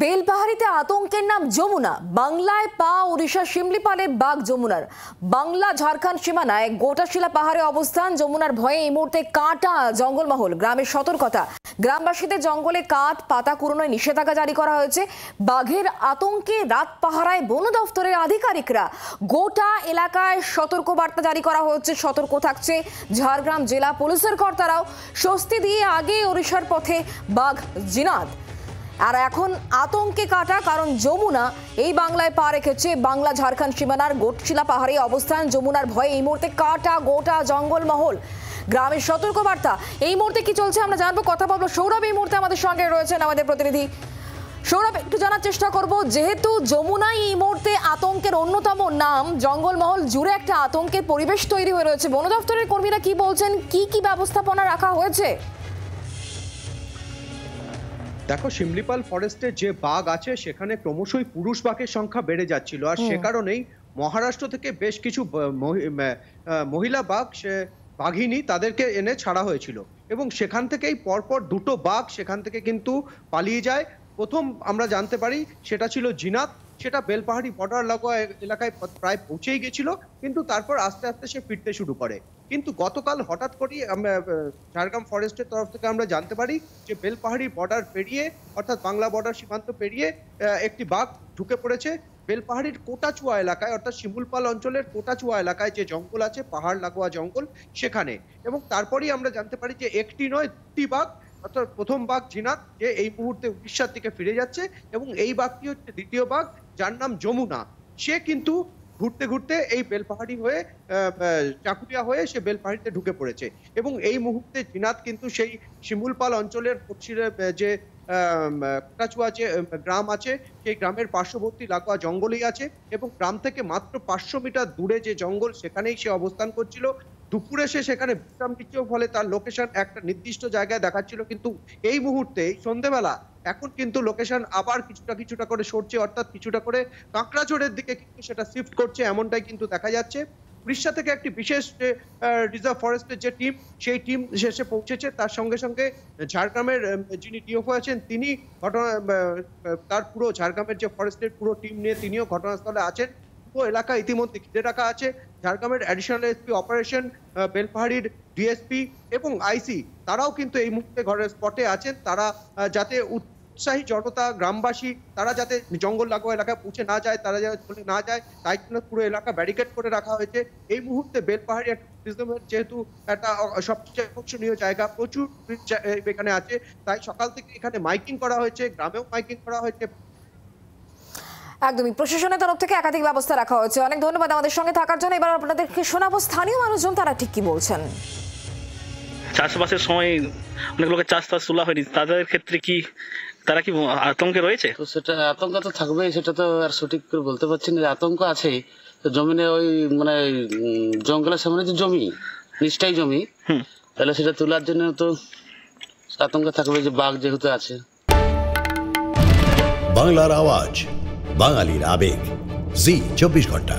বেলপাহাড়িতে আতঙ্কের নাম যমুনা। বাংলায় পা ওড়িশা শিমলিপালে বাঘ যমুনার। বাংলা ঝাড়খণ্ড সীমানায় গোটাশিলা পাহাড়ে অবস্থান যমুনার ভয়ে এই মুহূর্তে কাঁটা জঙ্গলমহল। গ্রামের সতর্কতা, গ্রামবাসীদের জঙ্গলে কাঠ পাতা কুড়োনোয় নিষেধাজ্ঞা জারি করা হয়েছে। বাঘের আতঙ্কে রাত পাহারায় বন দফতরের আধিকারিকরা। গোটা এলাকায় সতর্কবার্তা জারি করা হয়েছে। সতর্ক থাকছে ঝাড়গ্রাম জেলা পুলিশের কর্তারাও। স্বস্তি দিয়ে আগে ওড়িশার পথে বাঘ জিনাত। আর এখন আতঙ্কে কাটা, কারণ যমুনা এই বাংলায় পা রেখেছে। বাংলা ঝাড়খণ্ড সীমানার গোটশিলা পাহাড়ে অবস্থান যমুনার ভয়ে এই মুহূর্তে কাটা গোটা জঙ্গলমহল। গ্রামের সতর্কবার্তা। এই মুহূর্তে কি চলছে আমরা জানবো, কথা বলবো। সৌরভ এই মুহূর্তে আমাদের সঙ্গে রয়েছেন, আমাদের প্রতিনিধি সৌরভ। একটু জানার চেষ্টা করব, যেহেতু যমুনাই এই মুহূর্তে আতঙ্কের অন্যতম নাম, জঙ্গলমহল জুড়ে একটা আতঙ্কের পরিবেশ তৈরি হয়ে রয়েছে। বন দফতরের কর্মীরা কি বলছেন, কি ব্যবস্থাপনা রাখা হয়েছে? দেখো, শিমলিপাল ফরেস্টে যে বাঘ আছে সেখানে ক্রমশই পুরুষ বাঘের সংখ্যা বেড়ে যাচ্ছিল। আর সে কারণেই মহারাষ্ট্র থেকে বেশ কিছু মহিলা বাঘ, সে বাঘিনী, তাদেরকে এনে ছাড়া হয়েছিল এবং সেখান থেকেই পরপর দুটো বাঘ সেখান থেকে কিন্তু পালিয়ে যায়। প্রথম আমরা জানতে পারি সেটা ছিল জিনাত, সেটা বেলপাহাড়ি বর্ডার এলাকায় প্রায় পৌঁছেই গেছিল, কিন্তু তারপর আস্তে আস্তে সে ফিরতে শুরু করে। কিন্তু গতকাল হঠাৎ করেই ঝাড়গ্রাম ফরেস্টের তরফ থেকে আমরা জানতে পারি যে বেলপাহাড়ি বর্ডার পেরিয়ে, অর্থাৎ বাংলা বর্ডার সীমান্ত পেরিয়ে একটি বাঘ ঢুকে পড়েছে বেলপাহাড়ির কোটাচুয়া এলাকায়, অর্থাৎ শিমুলপাল অঞ্চলের কোটাচুয়া এলাকায় যে জঙ্গল আছে, পাহাড় লাগোয়া জঙ্গল, সেখানে। এবং তারপরেই আমরা জানতে পারি যে একটি নয়, দুটি বাঘ, অর্থাৎ প্রথম বাঘ জিনাত, যে এই মুহূর্তে উড়িষ্যার দিকে ফিরে যাচ্ছে, এবং এই বাঘটি হচ্ছে দ্বিতীয় বাঘ, যার নাম যমুনা। সে কিন্তু ঘুরতে ঘুরতে এই বেলপাহাড়ি হয়ে চাকুরিয়া হয়ে সে বেলপাহাড়িতে ঢুকে পড়েছে। এবং এই মুহূর্তে জিনাত কিন্তু সেই শিমুলপাল অঞ্চলের যে কোটাচুয়া যে গ্রাম আছে, সেই গ্রামের পার্শ্ববর্তী লাগোয়া জঙ্গলেই আছে, এবং গ্রাম থেকে মাত্র 500 মিটার দূরে যে জঙ্গল, সেখানেই সে অবস্থান করছিল। দুপুরে সে সেখানে বিশ্রাম নিচ্ছিল, ফলে তার লোকেশন একটা নির্দিষ্ট জায়গায় দেখাচ্ছিল। কিন্তু এই মুহূর্তে সন্ধ্যেবেলা এখন কিন্তু লোকেশন আবার কিছুটা করে সরছে, অর্থাৎ কিছুটা করে কাঁকড়াঝোড়ের দিকে কিন্তু সেটা শিফট করছে, এমনটাই কিন্তু দেখা যাচ্ছে। উড়িষ্যা থেকে একটি বিশেষ রিজার্ভ ফরেস্টের যে টিম, সেই টিম শেষে পৌঁছেছে। তার সঙ্গে সঙ্গে ঝাড়গ্রামের যিনি ডিওফও আছেন, তিনি তার পুরো ঝাড়গ্রামের যে ফরেস্টের পুরো টিম নিয়ে তিনিও ঘটনাস্থলে আছেন। পুরো এলাকা ইতিমধ্যে ঘিরে রাখা আছে। ঝাড়গ্রামের অ্যাডিশনাল এসপি অপারেশন, বেলপাহাড়ির ডিএসপি এবং আইসি, তারাও কিন্তু এই মুহূর্তে ঘরের স্পটে আছেন। তারা যাতে উৎসাহী জনতা, গ্রামবাসী, তারা যাতে জঙ্গল লাগোয়া এলাকায় পৌঁছে না যায়, তারা যাতে চলে না যায়, তাই জন্য পুরো এলাকা ব্যারিকেড করে রাখা হয়েছে। এই মুহূর্তে বেলপাহাড়ি যেহেতু একটা সবচেয়ে আকর্ষণীয় জায়গা, প্রচুর এখানে আছে, তাই সকাল থেকে এখানে মাইকিং করা হয়েছে, গ্রামেও মাইকিং করা হয়েছে। একদমই, প্রশাসনের তরফ থেকে একাধিক ব্যবস্থা রাখা হয়েছে। অনেক ধন্যবাদ আমাদের সঙ্গে থাকার জন্য। এবার আপনাদেরকে শোনাবো স্থানীয় মানুষজন তারা ঠিক কি বলছেন। চাষবাসের সময় অনেক লোকের চাষ তোলা হয়নি, তাদের ক্ষেত্রে কি তারা কি আতঙ্কে রয়েছে? তো সেটা আতঙ্ক তো থাকবেই, সেটা তো আর সঠিক করে বলতে পারছি না। আতঙ্ক আছে জমিনে, ওই মানে জঙ্গলের সামনে যে জমি, নিচটাই জমি, তাহলে সেটা তোলার জন্য তো আতঙ্ক থাকবে, যে বাঘ যেহেতু আছে। বাংলার আওয়াজ, বাঙালির আবেগ, জি 24 ঘন্টা।